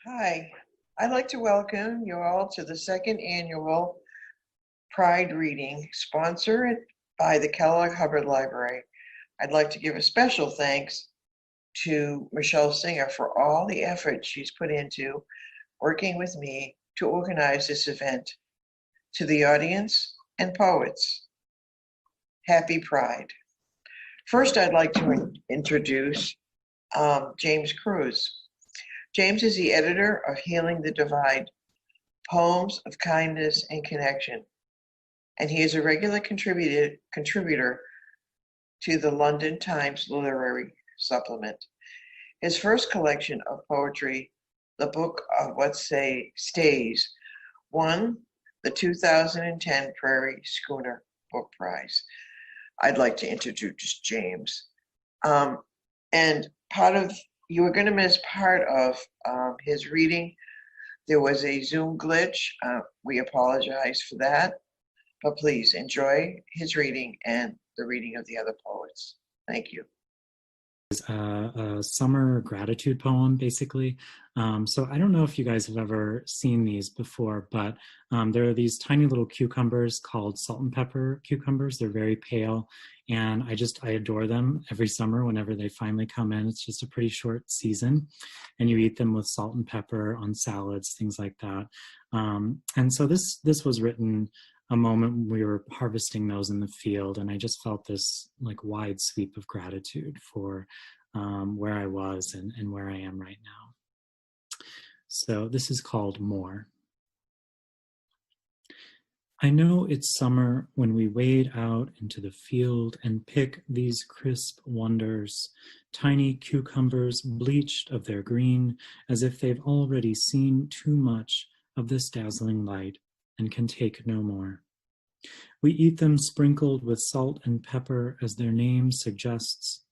Hi, I'd like to welcome you all to the second annual Pride Reading, sponsored by the Kellogg-Hubbard Library. I'd like to give a special thanks to Michelle Singer for all the effort she's put into working with me to organize this event. To the audience and poets, happy Pride. First, I'd like to introduce James Cruz. James is the editor of Healing the Divide, Poems of Kindness and Connection, and he is a regular contributor to the London Times Literary Supplement. His first collection of poetry, The Book of What Stays, won the 2010 Prairie Schooner Book Prize. I'd like to introduce James. And you were going to miss part of his reading. There was a Zoom glitch. We apologize for that, but please enjoy his reading and the reading of the other poets. Thank you. A summer gratitude poem, basically. So I don't know if you guys have ever seen these before, but there are these tiny little cucumbers called salt and pepper cucumbers. They're very pale, and I adore them every summer whenever they finally come in. It's just a pretty short season, and you eat them with salt and pepper on salads, things like that. And so this was written a moment when we were harvesting those in the field, and I just felt this like wide sweep of gratitude for where I was and where I am right now. So this is called More. I know it's summer when we wade out into the field and pick these crisp wonders, tiny cucumbers bleached of their green as if they've already seen too much of this dazzling light and can take no more. We eat them sprinkled with salt and pepper as their name suggests,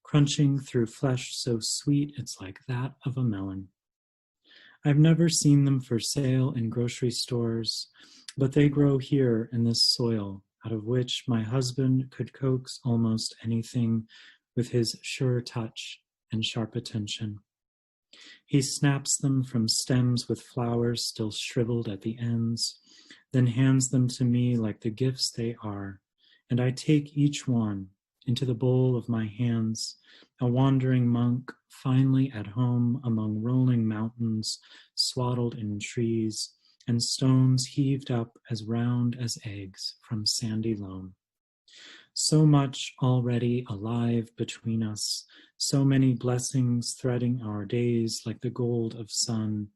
crunching through flesh so sweet it's like that of a melon. I've never seen them for sale in grocery stores, but they grow here in this soil, out of which my husband could coax almost anything with his sure touch and sharp attention. He snaps them from stems with flowers still shriveled at the ends, then hands them to me like the gifts they are, and I take each one into the bowl of my hands, a wandering monk finally at home among rolling mountains swaddled in trees and stones heaved up as round as eggs from sandy loam. So much already alive between us, so many blessings threading our days like the gold of sun,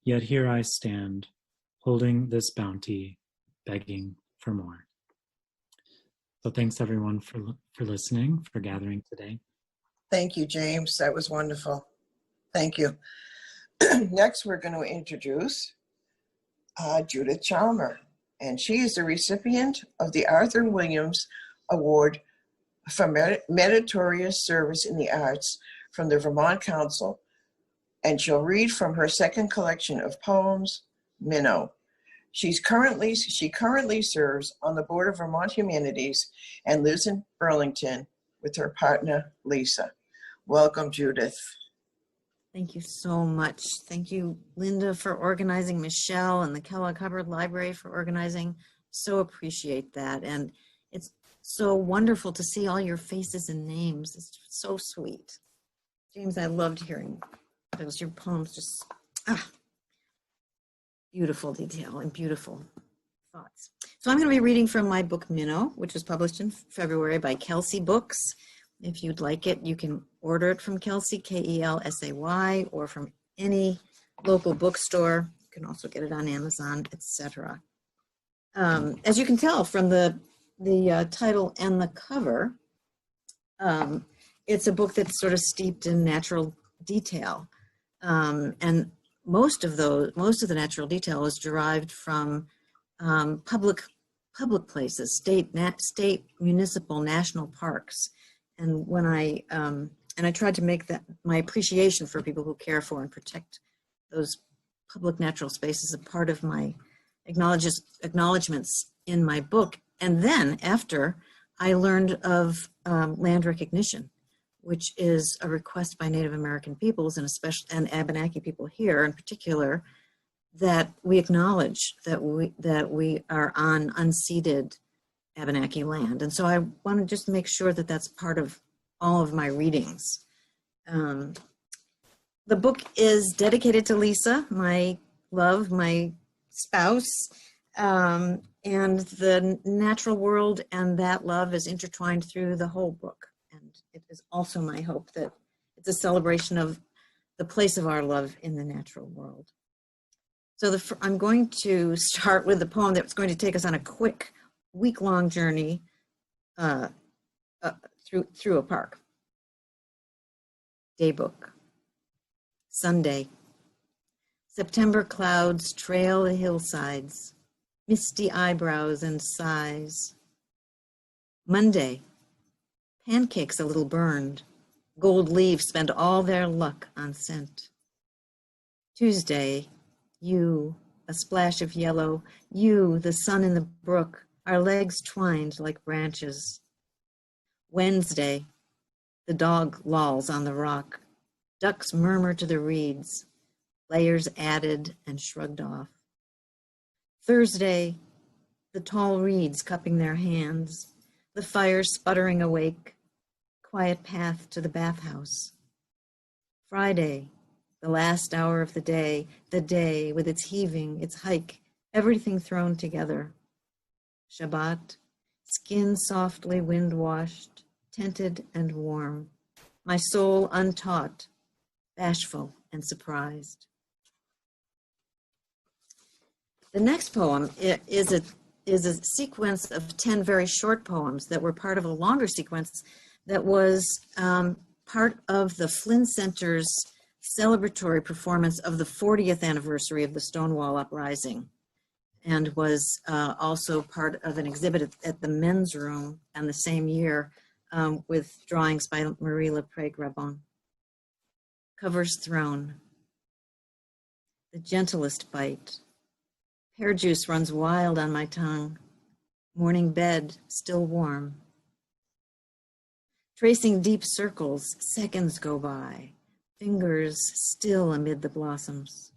yet here I stand, holding this bounty, begging for more. So thanks everyone for listening, for gathering today. Thank you, James. That was wonderful. Thank you. Next, we're going to introduce Judith Chalmer, and she is the recipient of the Arthur Williams Award for Meritorious Service in the Arts from the Vermont Council, and she'll read from her second collection of poems, Minnow. She currently serves on the Board of Vermont Humanities and lives in Burlington with her partner, Lisa. Welcome, Judith. Thank you so much. Thank you, Linda, for organizing, Michelle and the Kellogg-Hubbard Library for organizing. So appreciate that. And it's so wonderful to see all your faces and names. It's so sweet. James, I loved hearing those. Your poems just, beautiful detail and beautiful thoughts. So I'm going to be reading from my book, Minnow, which was published in February by Kelsey Books. If you'd like it, you can order it from Kelsey, K-E-L-S-A-Y, or from any local bookstore. You can also get it on Amazon, etc. As you can tell from the title and the cover, it's a book that's sort of steeped in natural detail. And most of the natural detail is derived from public places, state, municipal, national parks. And when I tried to make that my appreciation for people who care for and protect those public natural spaces a part of my acknowledgements in my book. And then after I learned of land recognition, which is a request by Native American peoples and Abenaki people here in particular, that we acknowledge that we are on unceded Abenaki land. And so I want to just make sure that that's part of all of my readings. The book is dedicated to Lisa, my love, my spouse, and the natural world and that love is intertwined through the whole book. And it is also my hope that it's a celebration of the place of our love in the natural world. So I'm going to start with the poem that's going to take us on a quick week-long journey through a park. Daybook. Sunday. September clouds trail the hillsides, misty eyebrows and sighs. Monday. Pancakes a little burned, gold leaves spend all their luck on scent. Tuesday. You, a splash of yellow, you, the sun in the brook, our legs twined like branches. Wednesday, the dog lolls on the rock, ducks murmur to the reeds, layers added and shrugged off. Thursday, the tall reeds cupping their hands, the fire sputtering awake, quiet path to the bathhouse. Friday, the last hour of the day with its heaving, its hike, everything thrown together. Shabbat, skin softly wind-washed, tinted and warm, my soul untaught, bashful and surprised. The next poem is a sequence of 10 very short poems that were part of a longer sequence that was part of the Flynn Center's celebratory performance of the 40th anniversary of the Stonewall Uprising, and was also part of an exhibit at the Men's Room and the same year with drawings by Marie Lepre-Grabon. Covers thrown. The gentlest bite. Pear juice runs wild on my tongue. Morning bed still warm. Tracing deep circles, seconds go by. Fingers still amid the blossoms.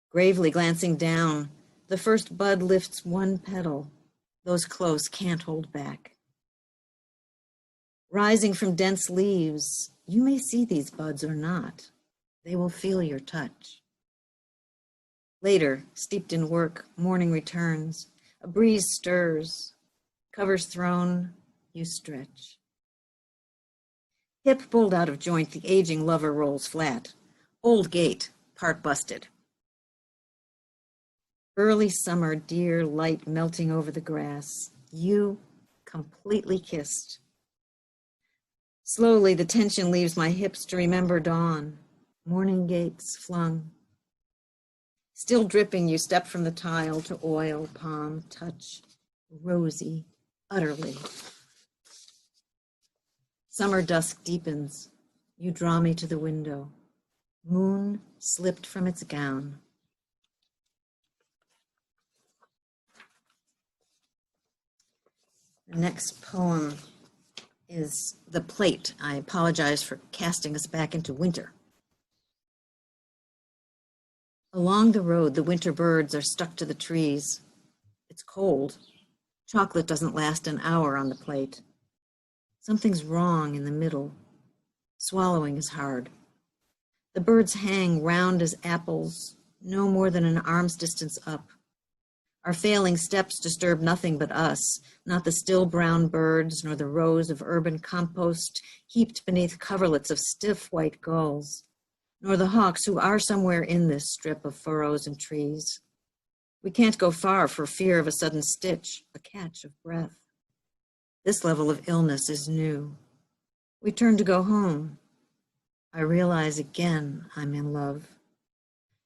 Gravely glancing down, the first bud lifts one petal. Those close can't hold back. Rising from dense leaves, you may see these buds or not. They will feel your touch. Later, steeped in work, morning returns. A breeze stirs. Covers thrown, you stretch. Hip pulled out of joint, the aging lover rolls flat. Old gate, part busted. Early summer, dear light melting over the grass. You completely kissed. Slowly, the tension leaves my hips to remember dawn. Morning gates flung. Still dripping, you step from the tile to oil, palm, touch, rosy, utterly. Summer dusk deepens. You draw me to the window. Moon slipped from its gown. The next poem is The Plate. I apologize for casting us back into winter. Along the road, the winter birds are stuck to the trees. It's cold. Chocolate doesn't last an hour on the plate. Something's wrong in the middle. Swallowing is hard. The birds hang round as apples, no more than an arm's distance up. Our failing steps disturb nothing but us, not the still brown birds, nor the rows of urban compost heaped beneath coverlets of stiff white gulls, nor the hawks who are somewhere in this strip of furrows and trees. We can't go far for fear of a sudden stitch, a catch of breath. This level of illness is new. We turn to go home. I realize again I'm in love.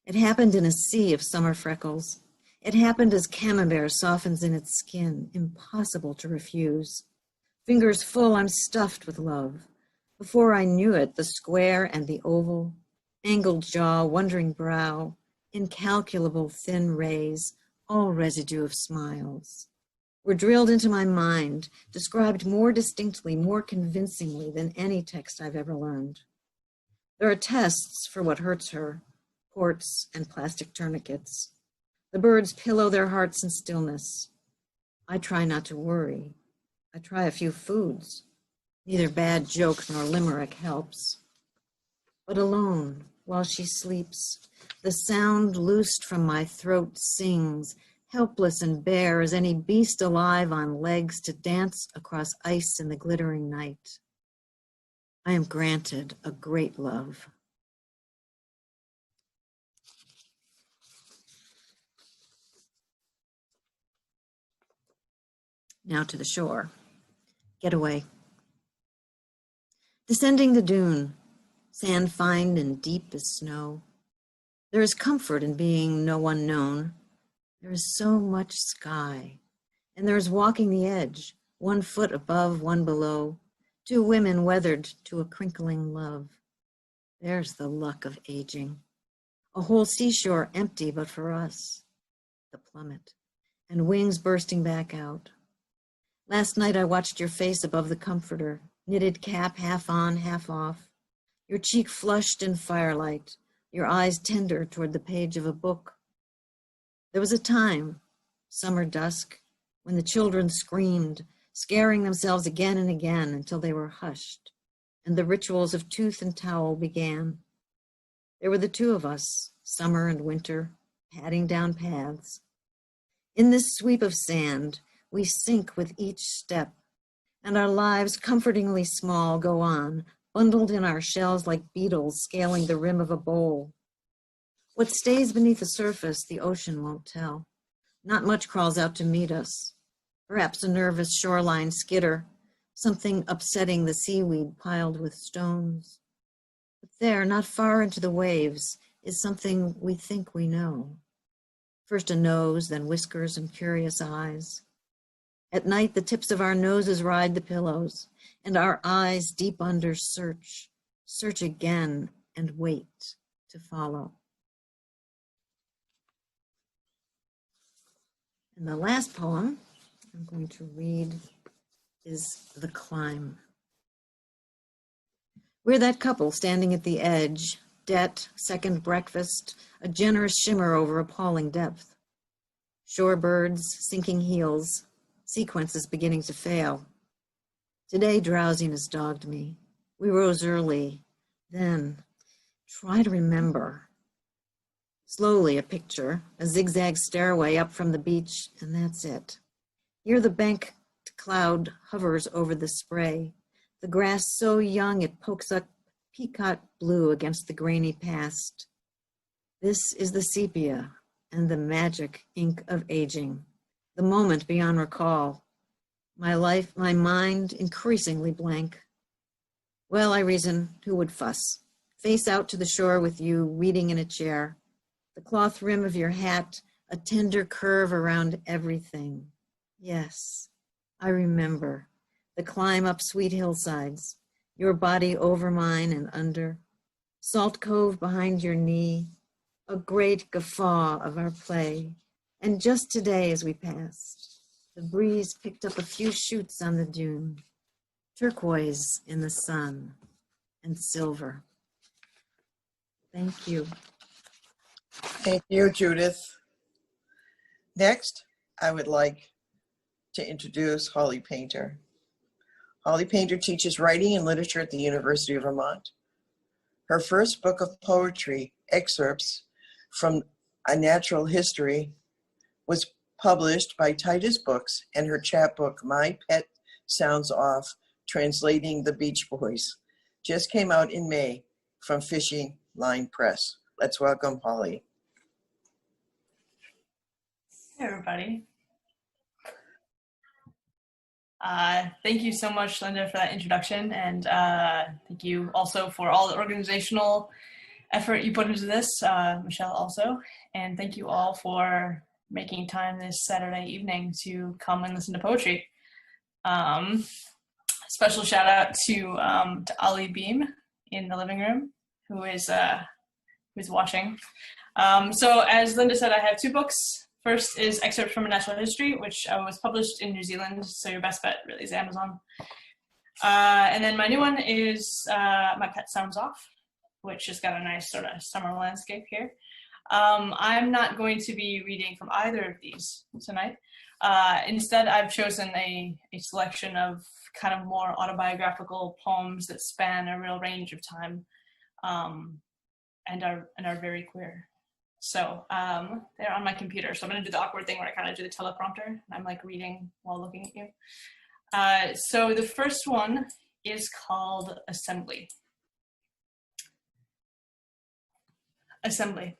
It happened in a sea of summer freckles. It happened as camembert softens in its skin, impossible to refuse. Fingers full, I'm stuffed with love. Before I knew it, the square and the oval, angled jaw, wondering brow, incalculable thin rays, all residue of smiles. were drilled into my mind, described more distinctly, more convincingly than any text I've ever learned. There are tests for what hurts her, ports and plastic tourniquets. The birds pillow their hearts in stillness. I try not to worry. I try a few foods. Neither bad joke nor limerick helps. But alone, while she sleeps, the sound loosed from my throat sings, helpless and bare as any beast alive on legs to dance across ice in the glittering night. I am granted a great love. Now to the shore. Get away. Descending the dune, sand fine and deep as snow. There is comfort in being no one known. There is so much sky, and there is walking the edge, 1 foot above, 1 below, 2 women weathered to a crinkling love. There's the luck of aging. A whole seashore empty but for us, the plummet, and wings bursting back out. Last night I watched your face above the comforter, knitted cap half on, half off, your cheek flushed in firelight, your eyes tender toward the page of a book. There was a time, summer dusk, when the children screamed, scaring themselves again and again until they were hushed, and the rituals of tooth and towel began. There were the 2 of us, summer and winter, padding down paths. In this sweep of sand, we sink with each step, and our lives, comfortingly small, go on, bundled in our shells like beetles scaling the rim of a bowl. What stays beneath the surface, the ocean won't tell. Not much crawls out to meet us. Perhaps a nervous shoreline skitter, something upsetting the seaweed piled with stones. But there, not far into the waves, is something we think we know. First a nose, then whiskers and curious eyes. At night, the tips of our noses ride the pillows, and our eyes deep under search again, and wait to follow. And the last poem I'm going to read is The Climb. We're that couple standing at the edge, debt, second breakfast, a generous shimmer over appalling depth. Shorebirds, sinking heels, sequences beginning to fail. Today, drowsiness dogged me. We rose early. Then, try to remember. Slowly, a picture, a zigzag stairway up from the beach, and that's it. Here the banked cloud hovers over the spray, the grass so young it pokes up peacock blue against the grainy past. This is the sepia and the magic ink of aging, the moment beyond recall. My mind increasingly blank. Well, I reason, who would fuss? Face out to the shore with you, reading in a chair. The cloth rim of your hat, a tender curve around everything. Yes, I remember. The climb up sweet hillsides, your body over mine and under. Salt Cove behind your knee, a great guffaw of our play. And just today as we passed, the breeze picked up a few shoots on the dune, turquoise in the sun and silver. Thank you. Thank you, Judith. Next, I would like to introduce Holly Painter. Holly Painter teaches writing and literature at the University of Vermont. Her first book of poetry, Excerpts from A Natural History, was published by Titus Books, and her chapbook, My Pet Sounds Off, Translating the Beach Boys, just came out in May from Fishing Line Press. Let's welcome Holly. Hey, everybody. Thank you so much, Linda, for that introduction, and thank you also for all the organizational effort you put into this, Michelle also, and thank you all for making time this Saturday evening to come and listen to poetry. Special shout out to Ali Beam in the living room, who's watching. So as Linda said, I have 2 books First is excerpt from a natural history, which was published in New Zealand, so your best bet really is Amazon. And then my new one is My Pet Sounds Off, which has got a nice sort of summer landscape here. I'm not going to be reading from either of these tonight. Instead, I've chosen a selection of kind of more autobiographical poems that span a real range of time and are very queer. So they're on my computer. So I'm going to do the awkward thing where I kind of do the teleprompter. And I'm like reading while looking at you. So the first one is called Assembly. Assembly.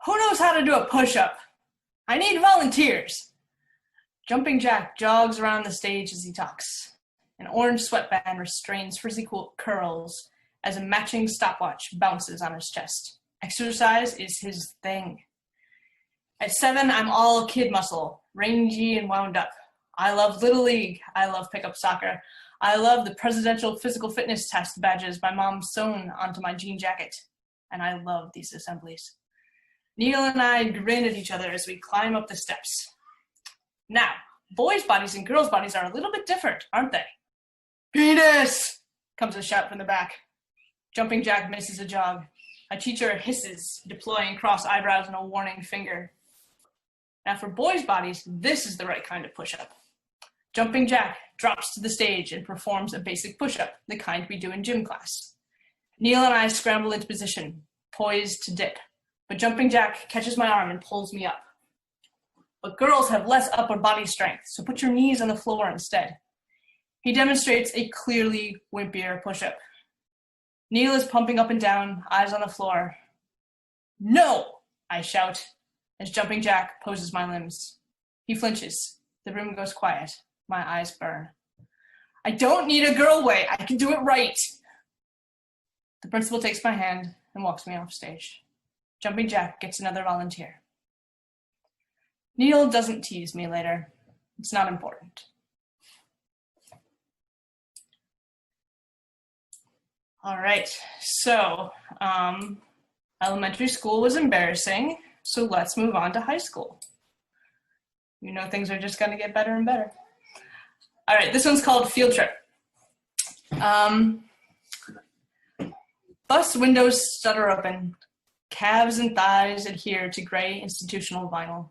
Who knows how to do a push-up? I need volunteers. Jumping Jack jogs around the stage as he talks. An orange sweatband restrains frizzy curls as a matching stopwatch bounces on his chest. Exercise is his thing. At 7, I'm all kid muscle, rangy and wound up. I love Little League. I love pickup soccer. I love the presidential physical fitness test badges my mom sewn onto my jean jacket. And I love these assemblies. Neil and I grin at each other as we climb up the steps. Now, boys' bodies and girls' bodies are a little bit different, aren't they? Penis! Comes a shout from the back. Jumping Jack misses a jog. A teacher hisses, deploying cross eyebrows and a warning finger. Now for boys' bodies, this is the right kind of push-up. Jumping Jack drops to the stage and performs a basic push-up, the kind we do in gym class. Neil and I scramble into position, poised to dip, but Jumping Jack catches my arm and pulls me up. But girls have less upper body strength, so put your knees on the floor instead. He demonstrates a clearly wimpier push-up. Neil is pumping up and down, eyes on the floor. No, I shout, as Jumping Jack poses my limbs. He flinches. The room goes quiet. My eyes burn. I don't need a girl way. I can do it right. The principal takes my hand and walks me off stage. Jumping Jack gets another volunteer. Neil doesn't tease me later. It's not important. All right, so elementary school was embarrassing, so let's move on to high school. You know things are just gonna get better and better. All right, this one's called Field Trip. Bus windows stutter open. Calves and thighs adhere to gray institutional vinyl.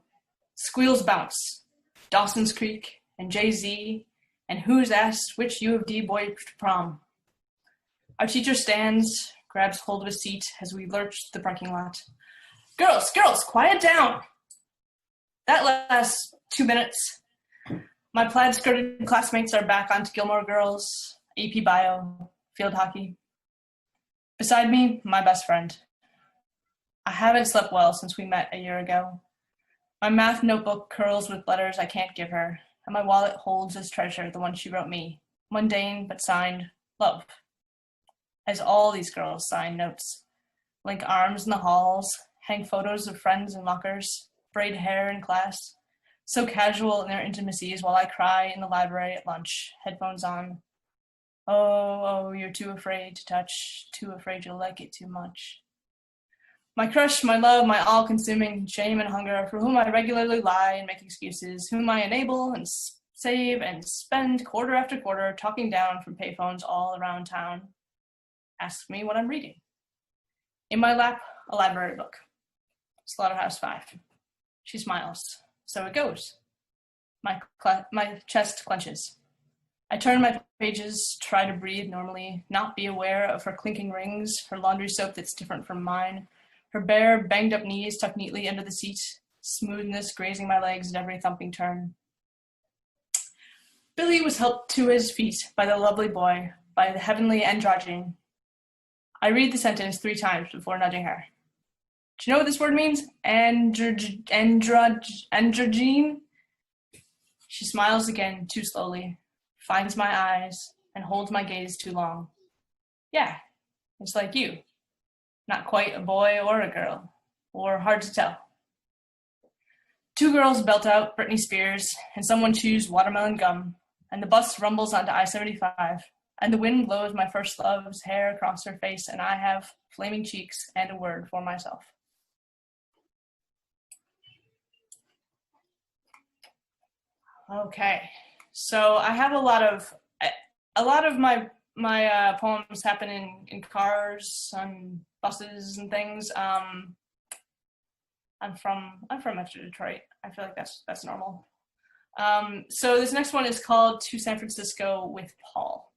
Squeals bounce. Dawson's Creek and Jay-Z and Who's Asked Which U of D Boy to Prom. Our teacher stands, grabs hold of a seat as we lurch the parking lot. Girls, quiet down. That lasts 2 minutes. My plaid-skirted classmates are back onto Gilmore Girls, AP Bio, field hockey. Beside me, my best friend. I haven't slept well since we met a year ago. My math notebook curls with letters I can't give her, and my wallet holds as treasure the one she wrote me, mundane but signed, Love. As all these girls sign notes, link arms in the halls, hang photos of friends in lockers, braid hair in class, so casual in their intimacies while I cry in the library at lunch, headphones on. Oh, you're too afraid to touch, too afraid you'll like it too much. My crush, my love, my all-consuming shame and hunger, for whom I regularly lie and make excuses, whom I enable and save and spend quarter after quarter talking down from payphones all around town. Asks me what I'm reading. In my lap, a library book. Slaughterhouse-Five. She smiles. So it goes. My chest clenches. I turn my pages, try to breathe normally, not be aware of her clinking rings, her laundry soap that's different from mine, her bare, banged-up knees tucked neatly under the seat, smoothness grazing my legs at every thumping turn. Billy was helped to his feet by the lovely boy, by the heavenly androgyne. I read the sentence 3 times before nudging her. Do you know what this word means? Androgyne? She smiles again, too slowly, finds my eyes, and holds my gaze too long. Yeah, it's like you. Not quite a boy or a girl, or hard to tell. 2 girls belt out Britney Spears, and someone chews watermelon gum, and the bus rumbles onto I-75, and the wind blows my first love's hair across her face, and I have flaming cheeks and a word for myself. Okay, so I have a lot of my poems happen in cars, on buses and things. I'm from Metro Detroit. I feel like that's normal. So this next one is called To San Francisco with Paul.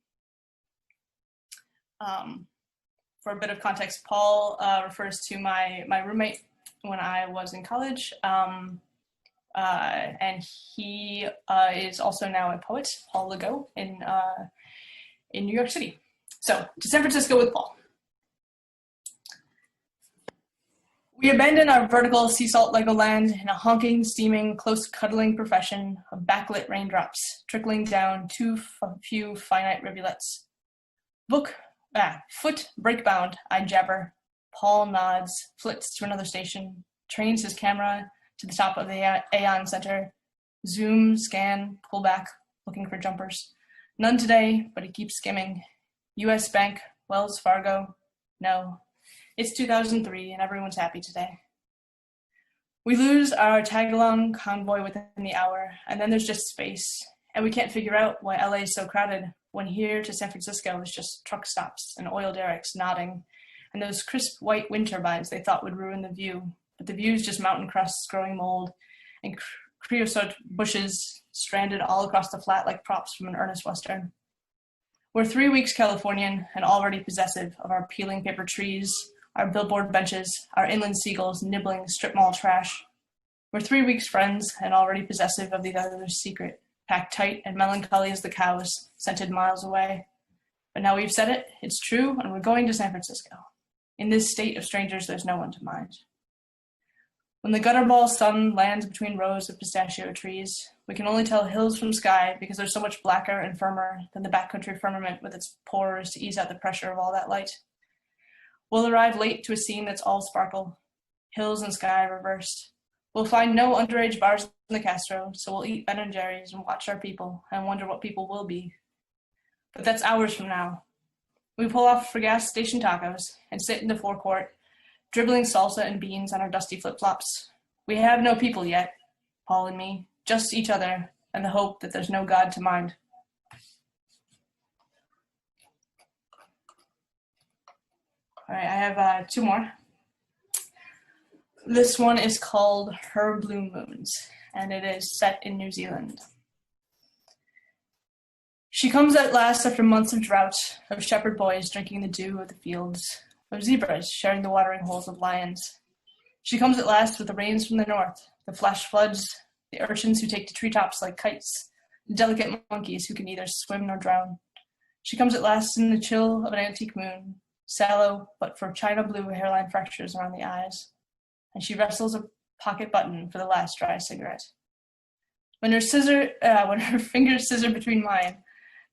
For a bit of context, Paul refers to my roommate when I was in college. And he is also now a poet, Paul Legault, in New York City. So, To San Francisco with Paul. We abandon our vertical sea salt Legoland in a honking, steaming, close-cuddling profession of backlit raindrops trickling down too few finite rivulets. Foot breakbound, I jabber. Paul nods, flits to another station, trains his camera to the top of the Aeon Center. Zoom, scan, pull back, looking for jumpers. None today, but he keeps skimming. US Bank, Wells Fargo, no. It's 2003 and everyone's happy today. We lose our tag-along convoy within the hour, and then there's just space, and we can't figure out why LA is so crowded when here to San Francisco is just truck stops and oil derricks nodding, and those crisp white wind turbines they thought would ruin the view, but the view is just mountain crusts growing mold and creosote bushes stranded all across the flat like props from an earnest Western. We're 3 weeks Californian and already possessive of our peeling paper trees, our billboard benches, our inland seagulls nibbling strip mall trash. We're 3 weeks friends and already possessive of the other's secret, packed tight and melancholy as the cows, scented miles away. But now we've said it, it's true, and we're going to San Francisco. In this state of strangers, there's no one to mind. When the gutterball sun lands between rows of pistachio trees, we can only tell hills from sky because they're so much blacker and firmer than the backcountry firmament with its pores to ease out the pressure of all that light. We'll arrive late to a scene that's all sparkle, hills and sky reversed. We'll find no underage bars in the Castro, so we'll eat Ben & Jerry's and watch our people and wonder what people will be. But that's hours from now. We pull off for gas station tacos and sit in the forecourt, dribbling salsa and beans on our dusty flip-flops. We have no people yet, Paul and me, just each other and the hope that there's no God to mind. All right, I have 2 more. This one is called Her Blue Moons, and it is set in New Zealand. She comes at last after months of drought, of shepherd boys drinking the dew of the fields, of zebras sharing the watering holes of lions. She comes at last with the rains from the north, the flash floods, the urchins who take to treetops like kites, the delicate monkeys who can neither swim nor drown. She comes at last in the chill of an antique moon, sallow but for china blue hairline fractures around the eyes, and she wrestles a pocket button for the last dry cigarette. When her fingers scissor between mine,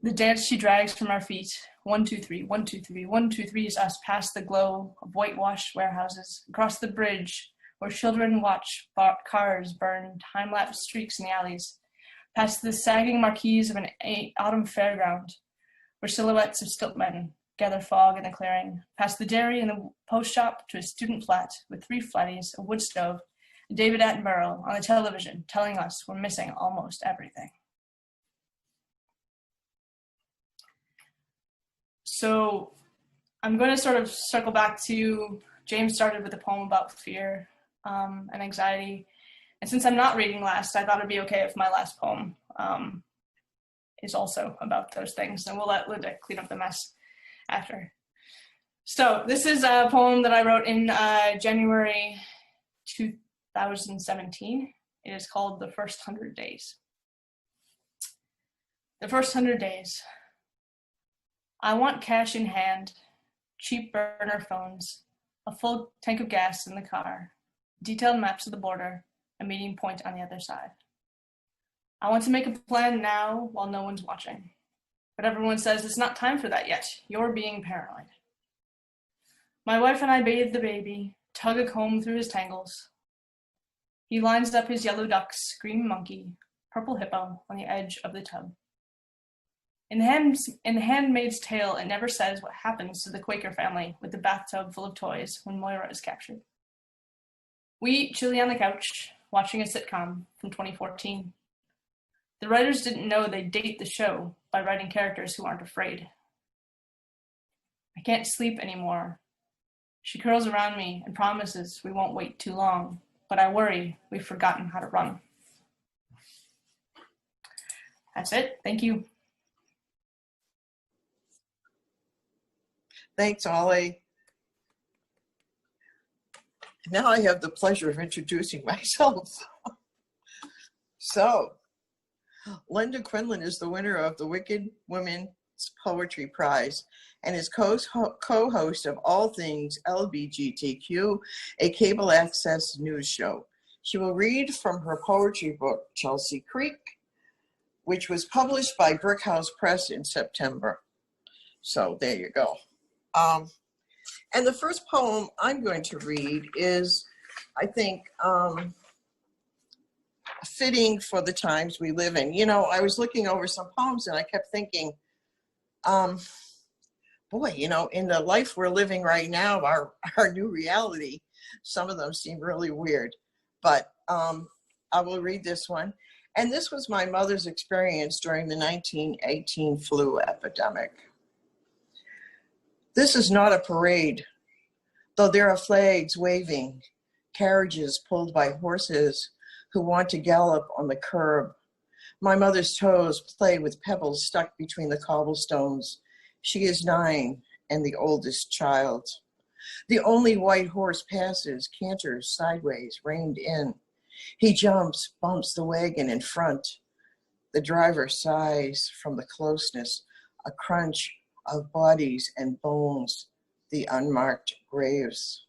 the dance she drags from our feet, 1, 2, 3, 1, 2, 3, 1, 2, 3 is us past the glow of whitewashed warehouses, across the bridge where children watch cars burn time-lapse streaks in the alleys, past the sagging marquees of an autumn fairground where silhouettes of stiltmen gather fog in the clearing, past the dairy and the post shop to a student flat with 3 flatties, a wood stove, and David Attenborough on the television telling us we're missing almost everything. So I'm going to sort of circle back to, James started with a poem about fear and anxiety. And since I'm not reading last, I thought it'd be okay if my last poem is also about those things. And we'll let Linda clean up the mess after. So this is a poem that I wrote in January 2017. It is called The First 100 Days. The first 100 days. I want cash in hand, cheap burner phones, a full tank of gas in the car, detailed maps of the border, a meeting point on the other side. I want to make a plan now while no one's watching. But everyone says it's not time for that yet. You're being paranoid. My wife and I bathe the baby, tug a comb through his tangles. He lines up his yellow ducks, green monkey, purple hippo on the edge of the tub. In the Handmaid's Tale, it never says what happens to the Quaker family with the bathtub full of toys when Moira is captured. We eat chili on the couch, watching a sitcom from 2014. The writers didn't know they'd date the show by writing characters who aren't afraid. I can't sleep anymore. She curls around me and promises we won't wait too long, but I worry we've forgotten how to run. That's it. Thank you. Thanks, Ollie. Now I have the pleasure of introducing myself. So, Linda Quinlan is the winner of the Wicked Women's Poetry Prize and is co-host of All Things LGBTQ, a cable access news show. She will read from her poetry book, Chelsea Creek, which was published by Brickhouse Press in September. So there you go. And the first poem I'm going to read is, I think, fitting for the times we live in. You know, I was looking over some poems and I kept thinking, boy, you know, in the life we're living right now, our new reality, some of them seem really weird. But I will read this one. And this was my mother's experience during the 1918 flu epidemic. This is not a parade, though there are flags waving, carriages pulled by horses who want to gallop on the curb. My mother's toes play with pebbles stuck between the cobblestones. She is 9 and the oldest child. The only white horse passes, canters sideways, reined in. He jumps, bumps the wagon in front. The driver sighs from the closeness, a crunch of bodies and bones, the unmarked graves.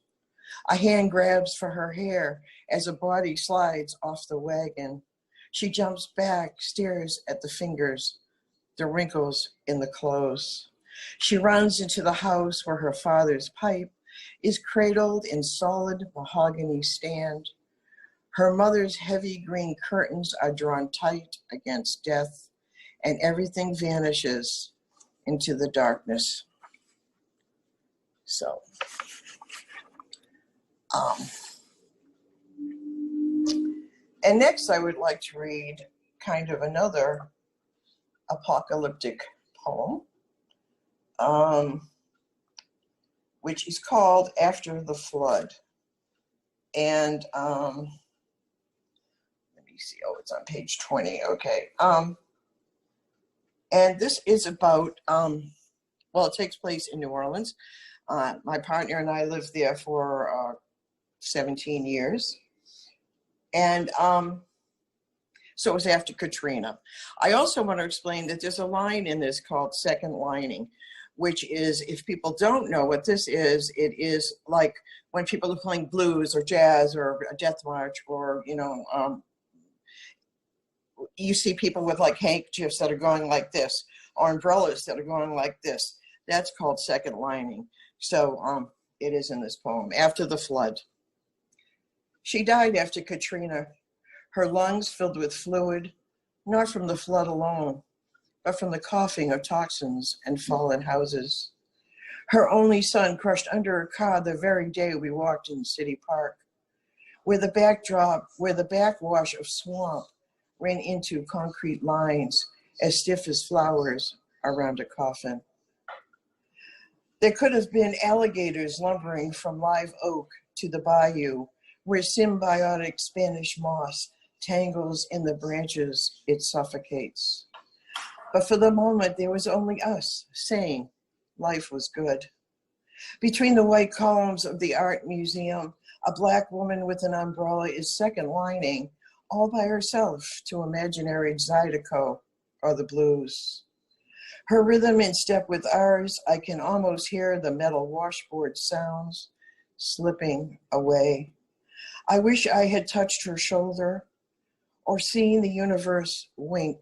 A hand grabs for her hair as a body slides off the wagon. She jumps back, stares at the fingers, the wrinkles in the clothes. She runs into the house where her father's pipe is cradled in solid mahogany stand. Her mother's heavy green curtains are drawn tight against death, and everything vanishes into the darkness. So, and next I would like to read kind of another apocalyptic poem, which is called After the Flood. And let me see, it's on page 20, okay. And this is about, well, it takes place in New Orleans. My partner and I lived there for 17 years. And so it was after Katrina. I also want to explain that there's a line in this called second lining, which is, if people don't know what this is, it is like when people are playing blues or jazz or a death march, or, you know, you see people with like handkerchiefs that are going like this, or umbrellas that are going like this. That's called second lining. So it is in this poem, After the Flood. She died after Katrina, her lungs filled with fluid, not from the flood alone, but from the coughing of toxins and fallen houses. Her only son crushed under a car the very day we walked in City Park, where the backwash of swamp ran into concrete lines as stiff as flowers around a coffin. There could have been alligators lumbering from live oak to the bayou, where symbiotic Spanish moss tangles in the branches it suffocates. But for the moment, there was only us, saying life was good. Between the white columns of the art museum, a Black woman with an umbrella is second lining, all by herself, to imaginary Zydeco or the blues. Her rhythm in step with ours, I can almost hear the metal washboard sounds slipping away. I wish I had touched her shoulder or seen the universe wink.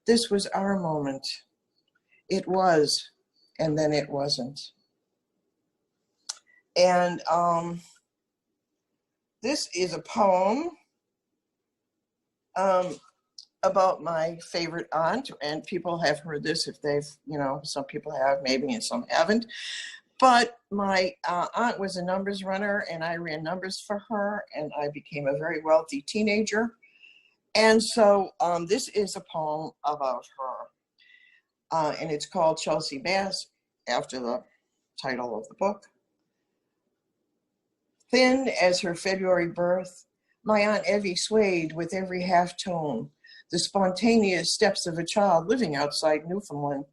This was our moment. It was, and then it wasn't. And this is a poem about my favorite aunt, and people have heard this if they've, you know, some people have maybe and some haven't. But my aunt was a numbers runner, and I ran numbers for her, and I became a very wealthy teenager. And so this is a poem about her, and it's called Chelsea Bass, after the title of the book. Thin as her February birth, my Aunt Evie swayed with every half tone, the spontaneous steps of a child living outside Newfoundland,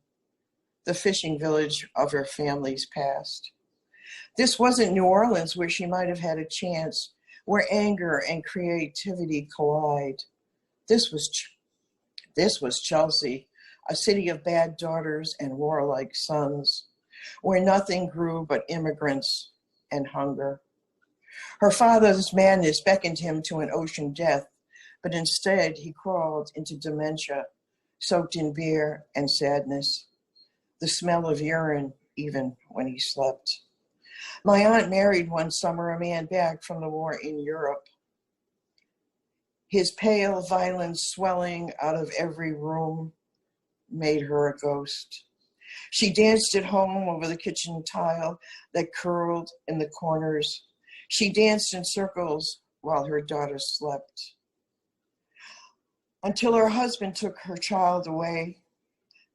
the fishing village of her family's past. This wasn't New Orleans, where she might have had a chance, where anger and creativity collide. This was Chelsea, a city of bad daughters and warlike sons, where nothing grew but immigrants and hunger. Her father's madness beckoned him to an ocean death, but instead he crawled into dementia, soaked in beer and sadness, the smell of urine even when he slept. My aunt married one summer a man back from the war in Europe. His pale violence swelling out of every room made her a ghost. She danced at home over the kitchen tile that curled in the corners. She danced in circles while her daughter slept. Until her husband took her child away,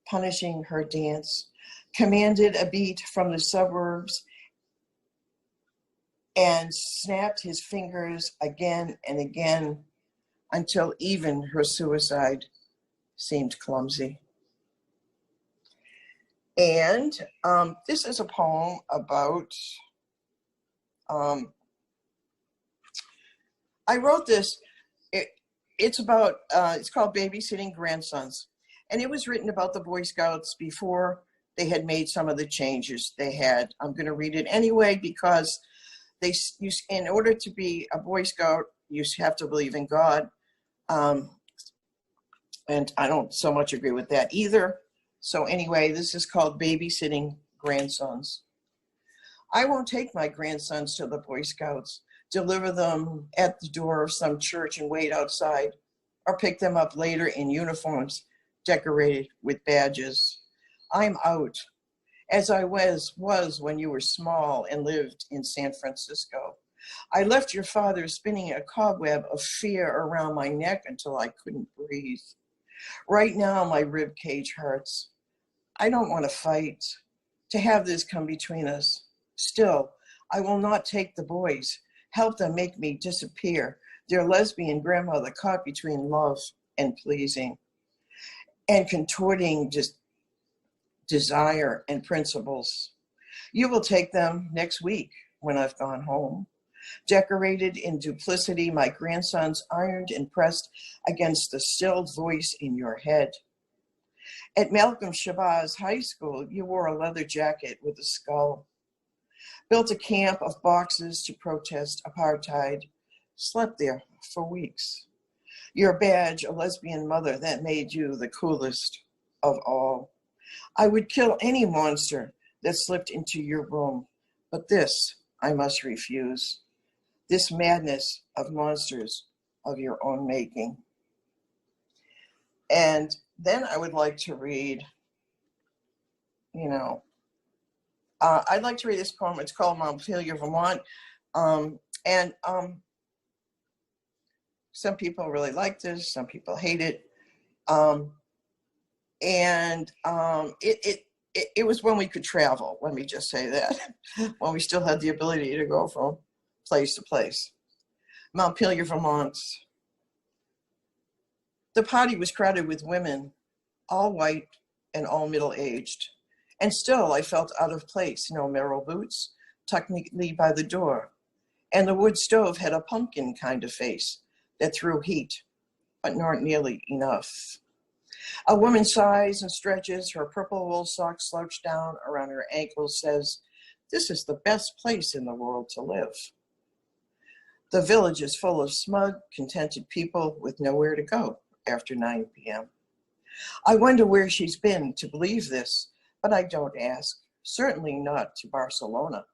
punishing her dance, commanded a beat from the suburbs, and snapped his fingers again and again until even her suicide seemed clumsy. And this is a poem about, I wrote this, it's called Babysitting Grandsons. And it was written about the Boy Scouts before they had made some of the changes they had. I'm going to read it anyway because in order to be a Boy Scout, you have to believe in God. And I don't so much agree with that either. So anyway, this is called Babysitting Grandsons. I won't take my grandsons to the Boy Scouts, deliver them at the door of some church and wait outside, or pick them up later in uniforms decorated with badges. I'm out, as I was when you were small and lived in San Francisco. I left your father spinning a cobweb of fear around my neck until I couldn't breathe. Right now, my rib cage hurts. I don't want to fight, to have this come between us. Still, I will not take the boys, help them make me disappear, their lesbian grandmother caught between love and pleasing, and contorting just desire and principles. You will take them next week when I've gone home. Decorated in duplicity, my grandsons ironed and pressed against the stilled voice in your head. At Malcolm Shabazz High School, you wore a leather jacket with a skull, built a camp of boxes to protest apartheid, slept there for weeks. Your badge, a lesbian mother, that made you the coolest of all. I would kill any monster that slipped into your room, but this I must refuse. This madness of monsters of your own making. And then I would like to read, I'd like to read this poem. It's called Montpelier, Vermont. Some people really like this, some people hate it. It was when we could travel, let me just say that, when we still had the ability to go from place to place. Montpelier, Vermont. The party was crowded with women, all white and all middle-aged. And still I felt out of place, no Merrill boots, tucked neatly by the door. And the wood stove had a pumpkin kind of face that threw heat, but not nearly enough. A woman sighs and stretches, her purple wool socks slouched down around her ankles, says, "This is the best place in the world to live." The village is full of smug, contented people with nowhere to go after 9 p.m. I wonder where she's been to believe this, but I don't ask. Certainly not to Barcelona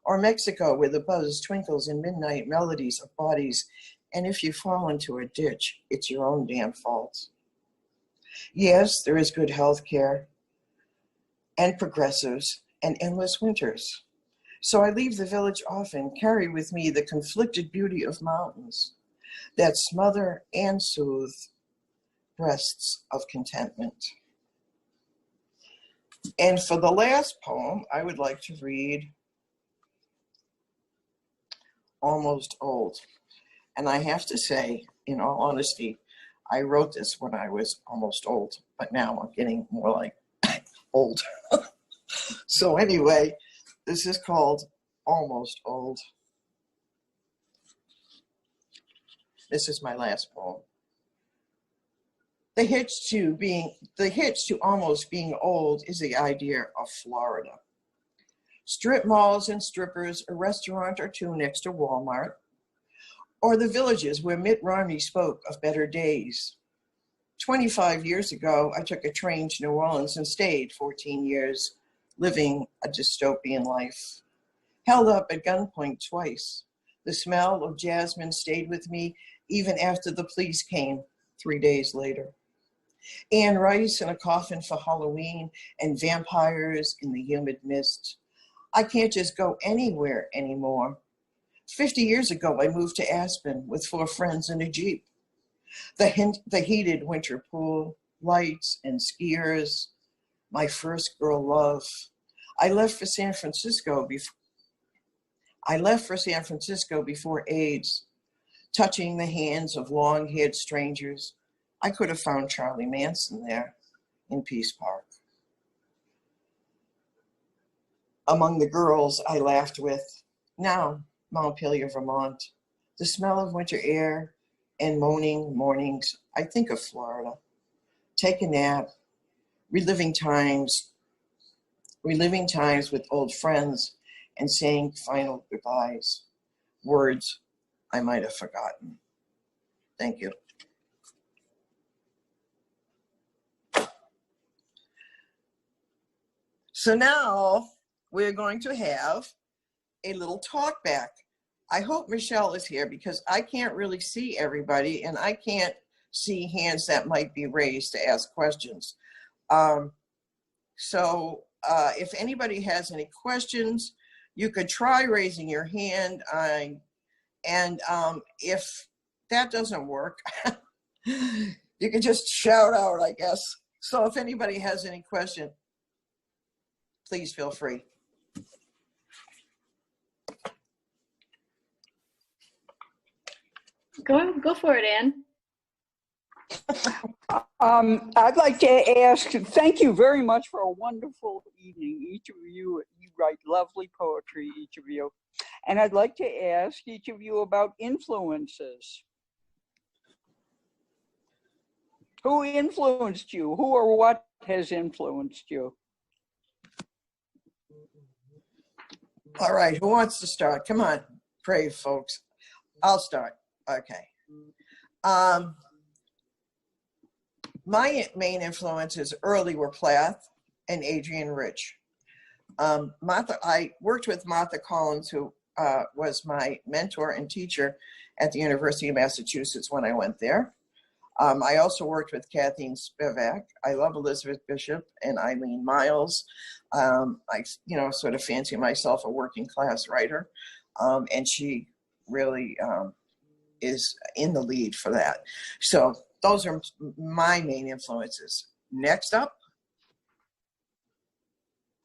or Mexico, where the buzz twinkles in midnight melodies of bodies, and if you fall into a ditch, it's your own damn fault. Yes, there is good health care and progressives and endless winters. So I leave the village often, carry with me the conflicted beauty of mountains. that smother and soothe breasts of contentment. And for the last poem, I would like to read Almost Old. And I have to say, in all honesty, I wrote this when I was almost old, but now I'm getting more like old. So anyway, this is called Almost Old. This is my last poem. The hitch to almost being old is the idea of Florida. Strip malls and strippers, a restaurant or two next to Walmart, or the villages where Mitt Romney spoke of better days. 25 years ago, I took a train to New Orleans and stayed 14 years, living a dystopian life. Held up at gunpoint twice. The smell of jasmine stayed with me even after the police came 3 days later. Anne Rice in a coffin for Halloween and vampires in the humid mist. I can't just go anywhere anymore. 50 years ago, I moved to Aspen with 4 friends in a Jeep. The heated winter pool, lights and skiers, my first girl love. I left for San Francisco before AIDS, touching the hands of long-haired strangers. I could have found Charlie Manson there in Peace Park. Among the girls I laughed with, now Montpelier, Vermont, the smell of winter air and moaning mornings, I think of Florida. Take a nap, reliving times with old friends and saying final goodbyes, words I might have forgotten. Thank you. So now we're going to have a little talk back. I hope Michelle is here because I can't really see everybody and I can't see hands that might be raised to ask questions. So if anybody has any questions, you could try raising your hand. If that doesn't work, you can just shout out, I guess. So if anybody has any question, please feel free. Go for it, Anne. I'd like to ask, thank you very much for a wonderful evening. Each of you write lovely poetry, each of you. And I'd like to ask each of you about influences. Who influenced you? Who or what has influenced you? All right, who wants to start? Come on, brave folks. I'll start. Okay. My main influences early were Plath and Adrienne Rich. I worked with Martha Collins, who was my mentor and teacher at the University of Massachusetts when I went there. I also worked with Kathleen Spivak. I love Elizabeth Bishop and Eileen Miles. I, sort of fancy myself a working class writer, and she really is in the lead for that. So those are my main influences. Next up.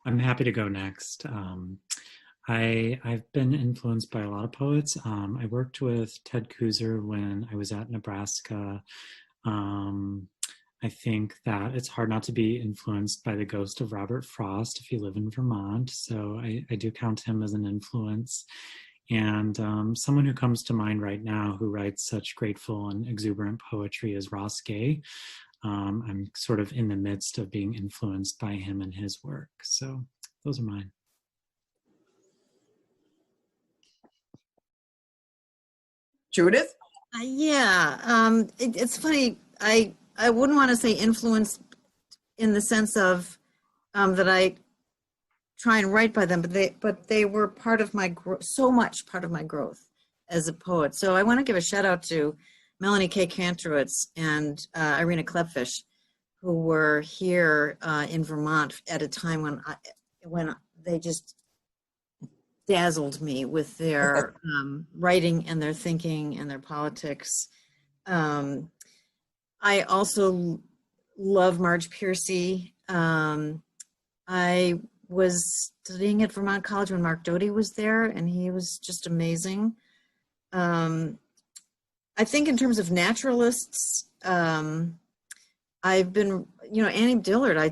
I'm happy to go next. I've been influenced by a lot of poets. I worked with Ted Kooser when I was at Nebraska. I think that it's hard not to be influenced by the ghost of Robert Frost if you live in Vermont. So I do count him as an influence. And someone who comes to mind right now who writes such grateful and exuberant poetry is Ross Gay. I'm sort of in the midst of being influenced by him and his work. So those are mine. Judith? It's funny. I wouldn't want to say influence in the sense of that I try and write by them, but they were part of my so much part of my growth as a poet. So I want to give a shout out to Melanie K. Kantrowitz and Irina Klepfish, who were here in Vermont at a time when they just dazzled me with their writing and their thinking and their politics. I also love Marge Piercy. I was studying at Vermont College when Mark Doty was there, and he was just amazing. I think in terms of naturalists, I've been, Annie Dillard, I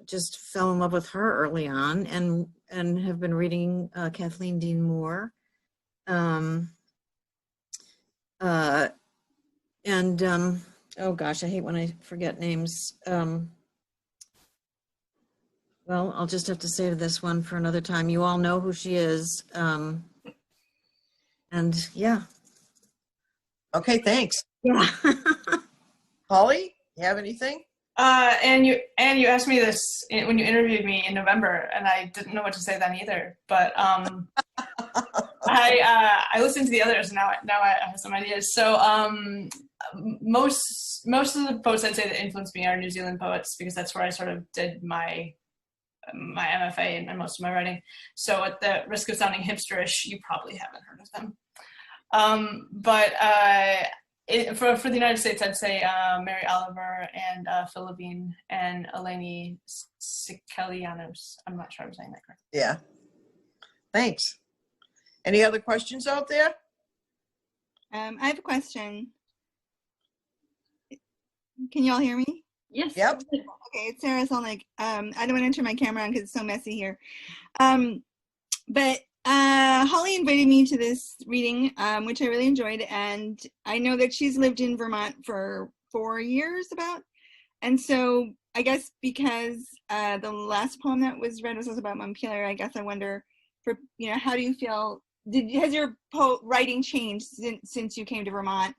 just fell in love with her early on, and have been reading Kathleen Dean Moore. Oh gosh, I hate when I forget names. Well, I'll just have to save this one for another time. You all know who she is. And yeah. Okay, thanks. Yeah. Holly, you have anything? And you asked me this when you interviewed me in November, and I didn't know what to say then either. But I listened to the others, and now I have some ideas. So most of the poets I'd say that influenced me are New Zealand poets, because that's where I sort of did my MFA and most of my writing. So at the risk of sounding hipsterish, you probably haven't heard of them. For the United States, I'd say Mary Oliver and Phil Levine and Eleni Sikelianos. I'm not sure I'm saying that correctly. Yeah. Thanks. Any other questions out there? I have a question. Can you all hear me? Yes. Yep. Okay, it's Sarah Solnick. I don't want to turn my camera on because it's so messy here. But Holly invited me to this reading, which I really enjoyed, and I know that she's lived in Vermont for 4 years about. And so I guess because the last poem that was read was also about Montpelier, I guess I wonder, how do you feel? Has your writing changed since you came to Vermont?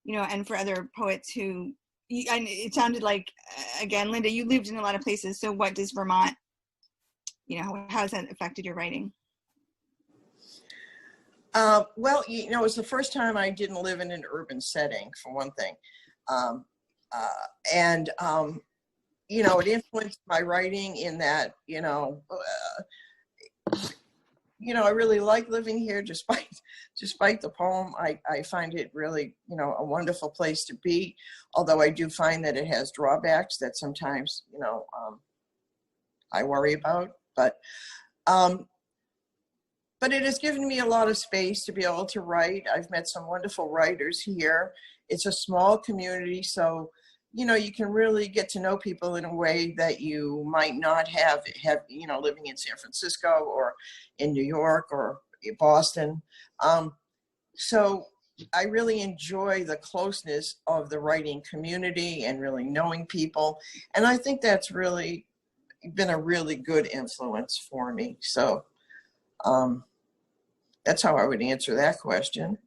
And for other poets who, and it sounded like, again, Linda, you lived in a lot of places. So what does Vermont, how has that affected your writing? Well, it's the first time I didn't live in an urban setting, for one thing. It influenced my writing in that, I really like living here despite the poem. I find it really, a wonderful place to be, although I do find that it has drawbacks that sometimes, I worry about. But it has given me a lot of space to be able to write. I've met some wonderful writers here. It's a small community, so, you can really get to know people in a way that you might not have living in San Francisco or in New York or Boston. So I really enjoy the closeness of the writing community and really knowing people. And I think that's really been a really good influence for me. So that's how I would answer that question.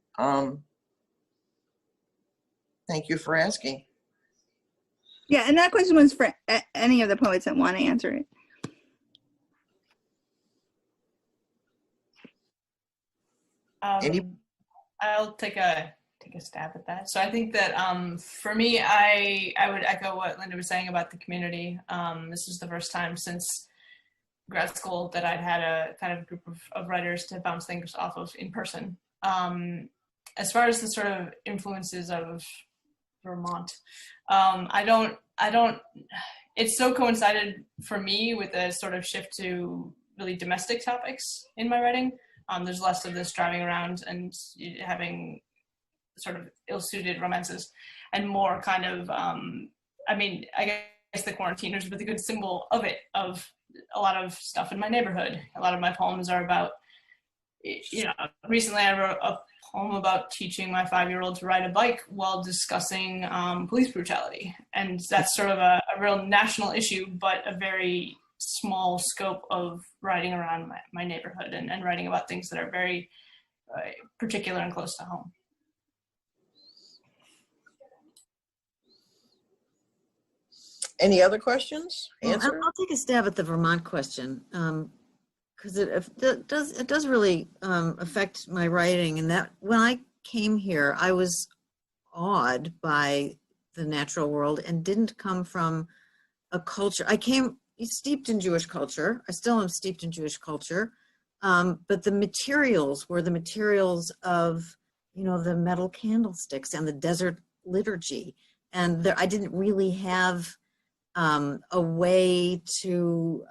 Thank you for asking. Yeah, and that question was for any of the poets that want to answer it. I'll take a stab at that. So I think that for me, I would echo what Linda was saying about the community. This is the first time since grad school that I'd had a kind of group of writers to bounce things off of in person. As far as the sort of influences of Vermont, it's so coincided for me with a sort of shift to really domestic topics in my writing. There's less of this driving around and having sort of ill-suited romances, and more kind of, I guess the quarantiners were the good symbol of it, of a lot of stuff in my neighborhood. A lot of my poems are about, recently I wrote a poem about teaching my 5-year-old to ride a bike while discussing police brutality. And that's sort of a real national issue, but a very small scope of writing around my neighborhood and writing about things that are very particular and close to home. Any other questions? Answer? I'll take a stab at the Vermont question, because it does really affect my writing. And that when I came here, I was awed by the natural world and didn't come from a culture. I came steeped in Jewish culture. I still am steeped in Jewish culture. But the materials were the materials of, the metal candlesticks and the desert liturgy. And I didn't really have a way to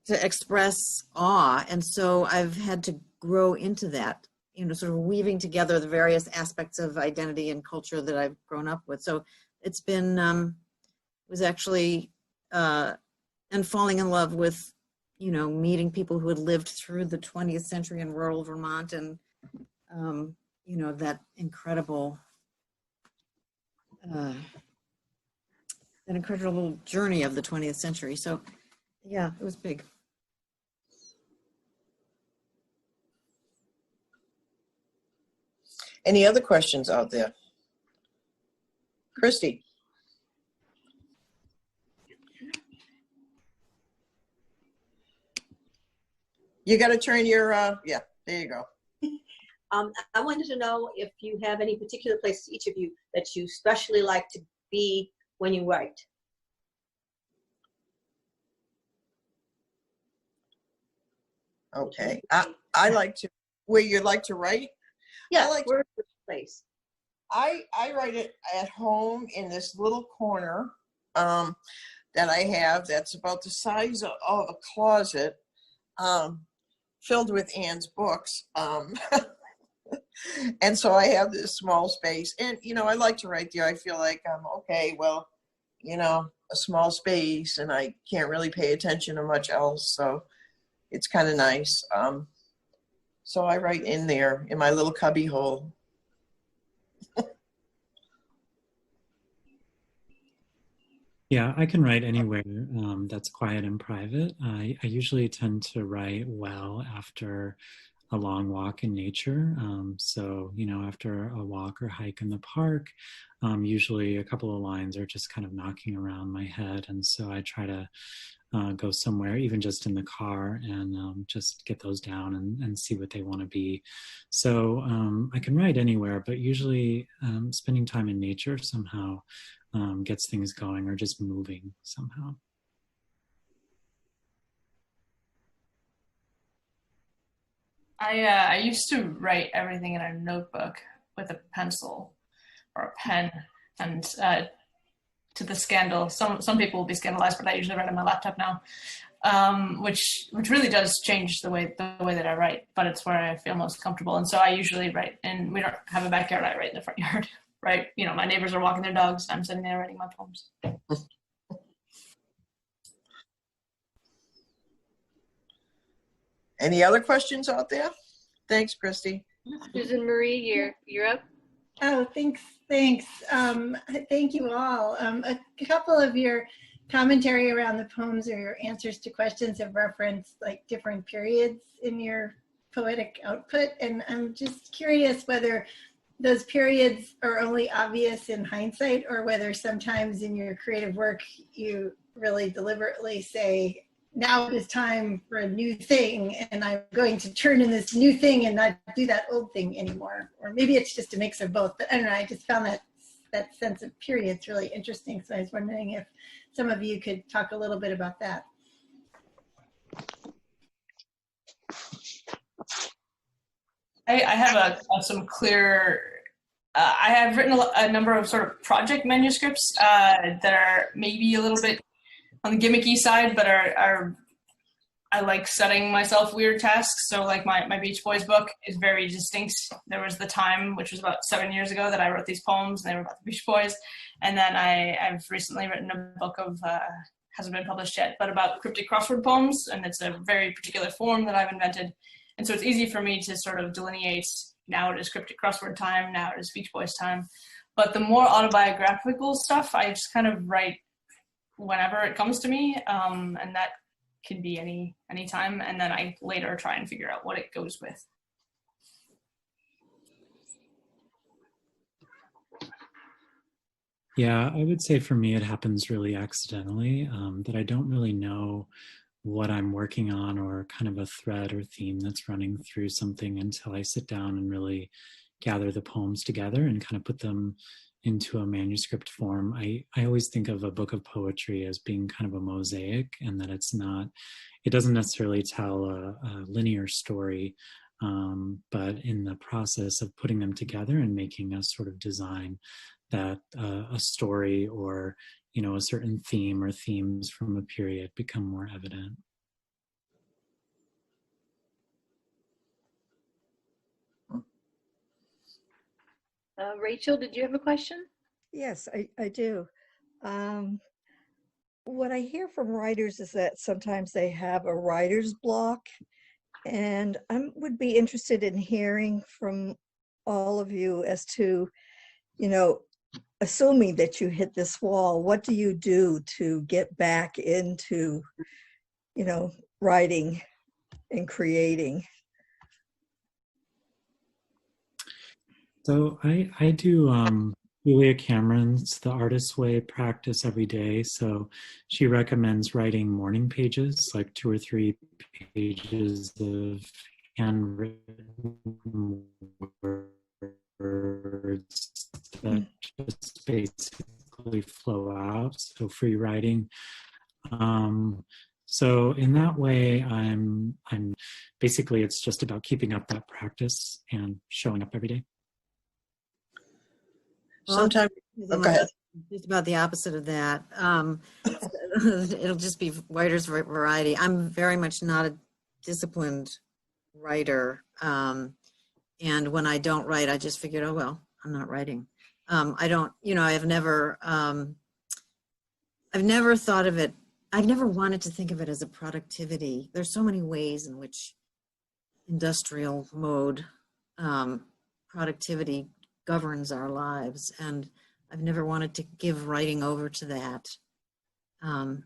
express awe. And so I've had to grow into that, sort of weaving together the various aspects of identity and culture that I've grown up with. So it's been, was actually, and falling in love with, meeting people who had lived through the 20th century in rural Vermont and, that incredible journey of the 20th century. So yeah, it was big. Any other questions out there? Christy? You got to turn your, yeah, there you go. I wanted to know if you have any particular places, each of you, that you especially like to be when you write. Okay. I like to, where you like to write? Yeah, like where's the place? I write it at home in this little corner that I have that's about the size of a closet, filled with Anne's books. And so I have this small space, and I like to write there. I feel like I'm okay, well, a small space, and I can't really pay attention to much else, so it's kind of nice. So I write in there in my little cubby hole. Yeah, I can write anywhere that's quiet and private. I usually tend to write well after a long walk in nature. So, after a walk or hike in the park, usually a couple of lines are just kind of knocking around my head. And so I try to go somewhere, even just in the car, and just get those down and see what they want to be. So I can write anywhere, but usually spending time in nature somehow gets things going, or just moving somehow. I used to write everything in a notebook with a pencil or a pen, and to the scandal, some people will be scandalized, but I usually write on my laptop now, which really does change the way that I write, but it's where I feel most comfortable. And so I usually write, and we don't have a backyard, I write in the front yard, right? My neighbors are walking their dogs, I'm sitting there writing my poems. Any other questions out there? Thanks, Christy. Susan Marie, you're up. Oh, thanks. Thank you all. A couple of your commentary around the poems or your answers to questions have referenced like different periods in your poetic output. And I'm just curious whether those periods are only obvious in hindsight, or whether sometimes in your creative work, you really deliberately say, now it is time for a new thing, and I'm going to turn in this new thing and not do that old thing anymore. Or maybe it's just a mix of both, but I don't know, I just found that sense of periods really interesting. So I was wondering if some of you could talk a little bit about that. I have some clear, I have written a number of sort of project manuscripts that are maybe a little bit on the gimmicky side, but I like setting myself weird tasks. So like my Beach Boys book is very distinct. There was the time, which was about 7 years ago, that I wrote these poems, and they were about the Beach Boys. And then I've recently written a book of, hasn't been published yet, but about cryptic crossword poems. And it's a very particular form that I've invented. And so it's easy for me to sort of delineate, now it is cryptic crossword time, now it is Beach Boys time. But the more autobiographical stuff, I just kind of write whenever it comes to me, and that can be any time, and then I later try and figure out what it goes with. Yeah, I would say for me it happens really accidentally, that I don't really know what I'm working on, or kind of a thread or theme that's running through something, until I sit down and really gather the poems together and kind of put them into a manuscript form. I always think of a book of poetry as being kind of a mosaic, and that it doesn't necessarily tell a linear story, but in the process of putting them together and making a sort of design, that a story or, a certain theme or themes from a period become more evident. Rachel, did you have a question? Yes, I do. What I hear from writers is that sometimes they have a writer's block, and I would be interested in hearing from all of you as to, assuming that you hit this wall, what do you do to get back into, writing and creating? So I do Julia Cameron's The Artist's Way practice every day. So she recommends writing morning pages, like 2 or 3 pages of handwritten words that just basically flow out. So free writing. So in that way, I'm basically, it's just about keeping up that practice and showing up every day. Sometimes, go ahead. Just about the opposite of that. It'll just be writer's variety. I'm very much not a disciplined writer. And when I don't write, I just figured, oh, well, I'm not writing. I've never thought of it. I've never wanted to think of it as a productivity. There's so many ways in which industrial mode productivity governs our lives, and I've never wanted to give writing over to that. And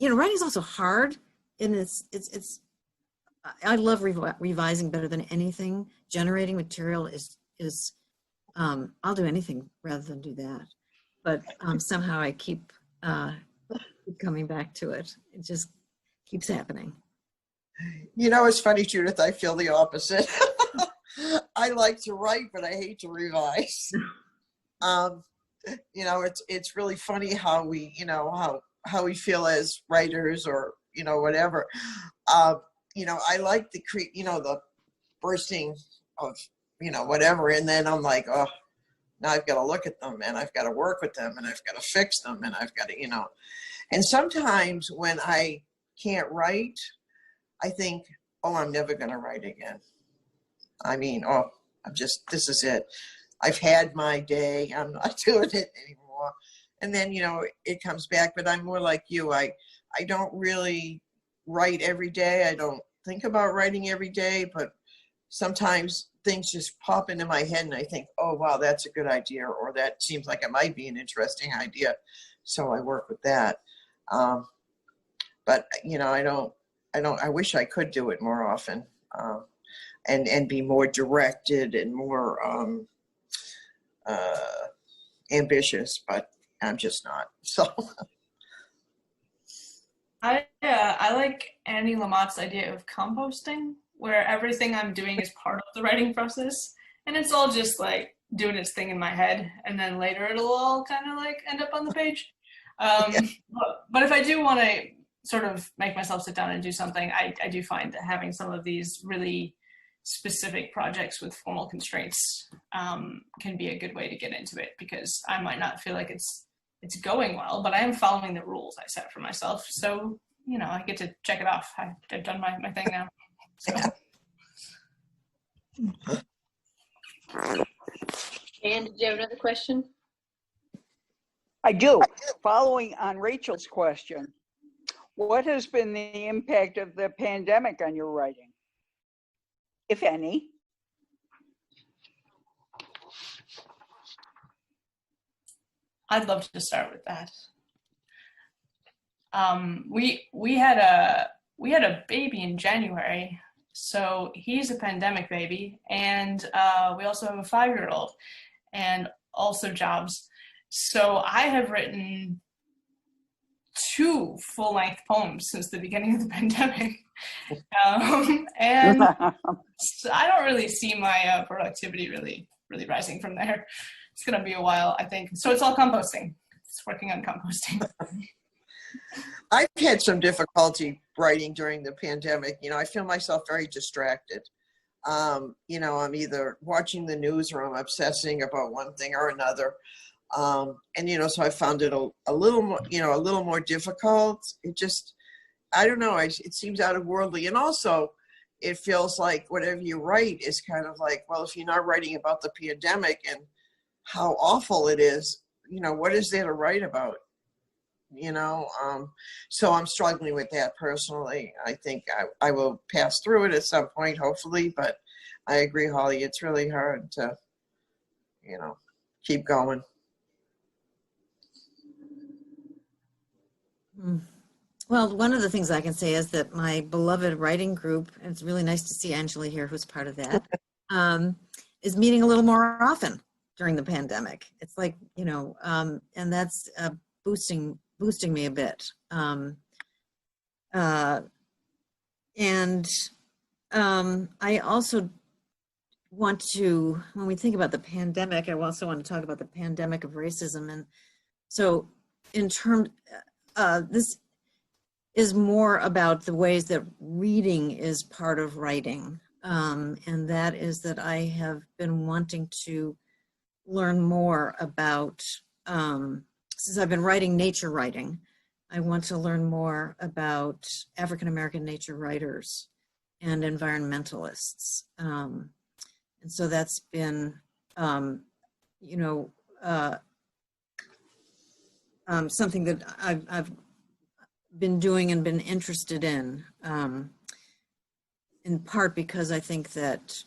writing is also hard, and it's I love revising better than anything. Generating material is I'll do anything rather than do that, but somehow I keep coming back to it. It just keeps happening. It's funny, Judith, I feel the opposite. I like to write, but I hate to revise. It's really funny how we, how we feel as writers, or, whatever. I like the bursting of, whatever. And then I'm like, oh, now I've got to look at them, and I've got to work with them, and I've got to fix them, and I've got to, and sometimes when I can't write, I think, oh, I'm never going to write again. This is it. I've had my day. I'm not doing it anymore. And then, it comes back, but I'm more like you. I don't really write every day. I don't think about writing every day, but sometimes things just pop into my head and I think, oh, wow, that's a good idea. Or that seems like it might be an interesting idea. So I work with that. But, I wish I could do it more often. And be more directed and more ambitious, but I'm just not. So I like Annie Lamott's idea of composting, where everything I'm doing is part of the writing process, and it's all just like doing its thing in my head, and then later it'll all kind of like end up on the page. But if I do want to sort of make myself sit down and do something, I do find that having some of these really specific projects with formal constraints can be a good way to get into it, because I might not feel like it's going well, but I am following the rules I set for myself. So, I get to check it off. I've done my thing now. So. And did you have another question? I do. Following on Rachel's question, what has been the impact of the pandemic on your writing, if any? I'd love to start with that. We had a baby in January, so he's a pandemic baby, and we also have a 5-year-old, and also jobs. So I have written 2 full-length poems since the beginning of the pandemic, and I don't really see my productivity really rising from there. it's gonna be a while, I think. So it's all composting. It's working on composting. I've had some difficulty writing during the pandemic. You know, I feel myself very distracted. You know, I'm either watching the news or I'm obsessing about one thing or another. And, you know, so I found it a little more, you know, a little more difficult. It just, I don't know, it seems out of worldly. And also it feels like whatever you write is kind of like, well, if you're not writing about the pandemic and how awful it is, you know, what is there to write about? You know, so I'm struggling with that personally. I think I will pass through it at some point, hopefully, but I agree, Holly, it's really hard to, you know, keep going. Well, one of the things I can say is that my beloved writing group, and it's really nice to see Angela here, who's part of that, is meeting a little more often during the pandemic. It's like, you know, and that's boosting me a bit. I also want to, when we think about the pandemic, I also want to talk about the pandemic of racism. And so in terms, this is more about the ways that reading is part of writing. And that is that I have been wanting to learn more about, since I've been writing nature writing, I want to learn more about African-American nature writers and environmentalists. And so that's been, you know, something that I've been doing and been interested in part because I think that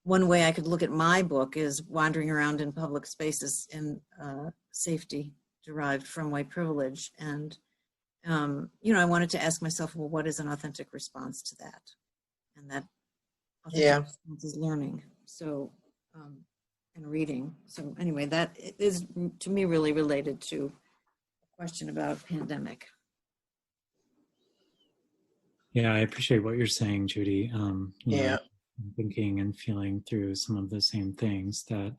one way I could look at my book is wandering around in public spaces in safety derived from white privilege. And, you know, I wanted to ask myself, well, what is an authentic response to that? And that authentic response is learning. So, and reading. So anyway, that is to me really related to a question about pandemic. Yeah, I appreciate what you're saying, Judy. You Yeah. know, I'm thinking and feeling through some of the same things, that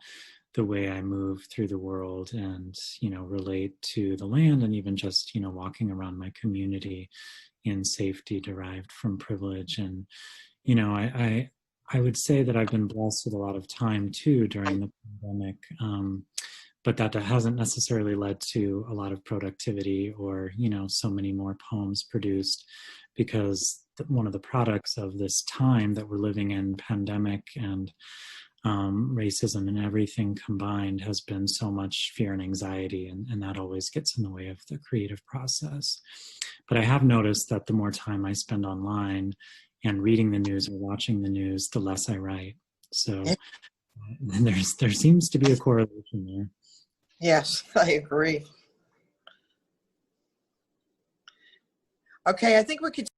the way I move through the world and, you know, relate to the land, and even just, you know, walking around my community in safety derived from privilege. And, you know, I would say that I've been blessed with a lot of time too during the pandemic, but that hasn't necessarily led to a lot of productivity or, you know, so many more poems produced, because one of the products of this time that we're living in, pandemic and racism and everything combined, has been so much fear and anxiety, and that always gets in the way of the creative process. But I have noticed that the more time I spend online and reading the news or watching the news, the less I write. So there seems to be a correlation there. Yes, I agree. Okay, I think we could